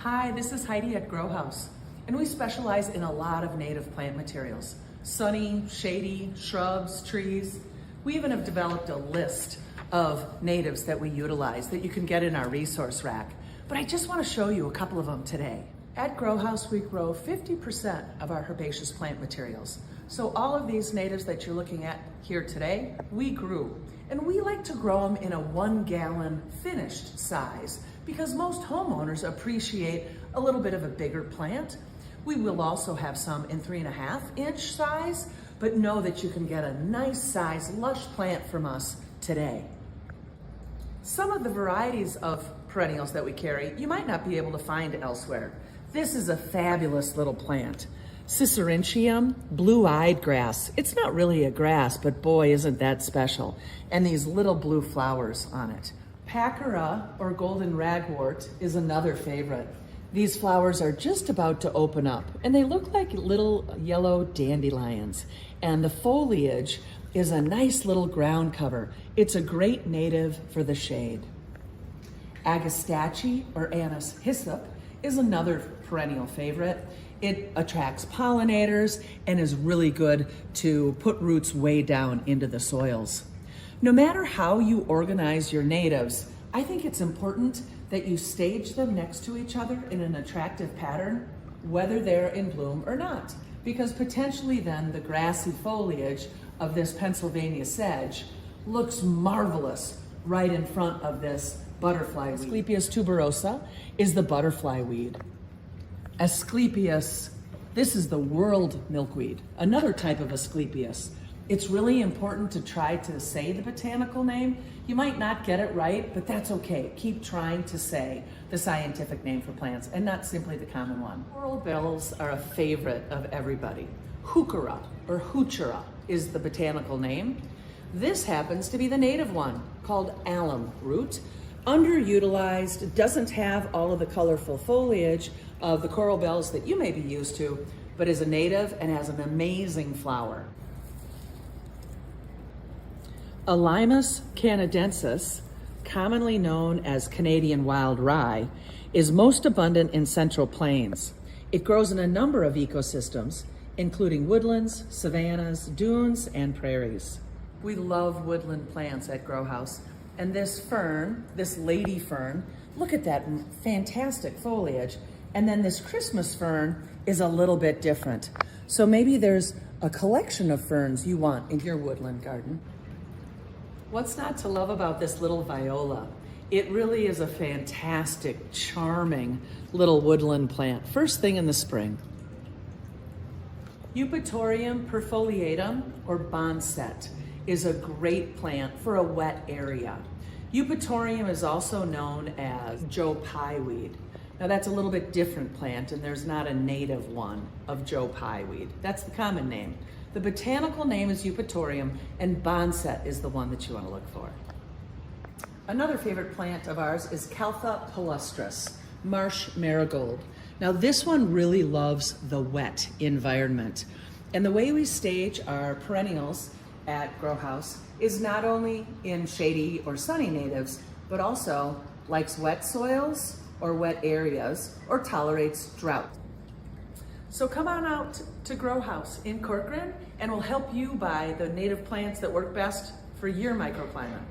Hi, this is Heidi at GrowHaus, and we specialize in a lot of native plant materials. Sunny, shady, shrubs, trees. We even have developed a list of natives that we utilize that you can get in our resource rack. But I just want to show you a couple of them today. At GrowHaus, we grow 50% of our herbaceous plant materials. So all of these natives that you're looking at here today, we grew. And we like to grow them in a 1 gallon finished size because most homeowners appreciate a little bit of a bigger plant. We will also have some in 3.5 inch size, but know that you can get a nice size lush plant from us today. Some of the varieties of perennials that we carry, you might not be able to find elsewhere. This is a fabulous little plant. Cicerentium, blue-eyed grass. It's not really a grass, but boy, isn't that special. And these little blue flowers on it. Pachyra, or golden ragwort, is another favorite. These flowers are just about to open up, and they look like little yellow dandelions. And the foliage is a nice little ground cover. It's a great native for the shade. Agastache, or anise hyssop, is another perennial favorite. It attracts pollinators and is really good to put roots way down into the soils. No matter how you organize your natives, I think it's important that you stage them next to each other in an attractive pattern, whether they're in bloom or not, because potentially then the grassy foliage of this Pennsylvania sedge looks marvelous right in front of this butterfly weed. Asclepias tuberosa is the butterfly weed. Asclepias, this is the world milkweed, another type of Asclepias. It's really important to try to say the botanical name. You might not get it right, but that's okay. Keep trying to say the scientific name for plants and not simply the common one. Coral bells are a favorite of everybody. Heuchera or Heuchera is the botanical name. This happens to be the native one called alum root. Underutilized, doesn't have all of the colorful foliage of the coral bells that you may be used to, but is a native and has an amazing flower. Alimus canadensis, commonly known as Canadian wild rye, is most abundant in central plains. It grows in a number of ecosystems, including woodlands, savannas, dunes, and prairies. We love woodland plants at GrowHaus. And this fern, this lady fern, look at that fantastic foliage. And then this Christmas fern is a little bit different. So maybe there's a collection of ferns you want in your woodland garden. What's not to love about this little viola? It really is a fantastic, charming little woodland plant. First thing in the spring. Eupatorium perfoliatum, or boncet, is a great plant for a wet area. Eupatorium is also known as Joe Pye weed. Now that's a little bit different plant, and there's not a native one of Joe Pye weed. That's the common name. The botanical name is Eupatorium, and boncet is the one that you want to look for. Another favorite plant of ours is Caltha palustris, marsh marigold. Now this one really loves the wet environment. And the way we stage our perennials at GrowHaus is not only in shady or sunny natives, but also likes wet soils or wet areas or tolerates drought. So come on out to GrowHaus in Corcoran and we'll help you buy the native plants that work best for your microclimate.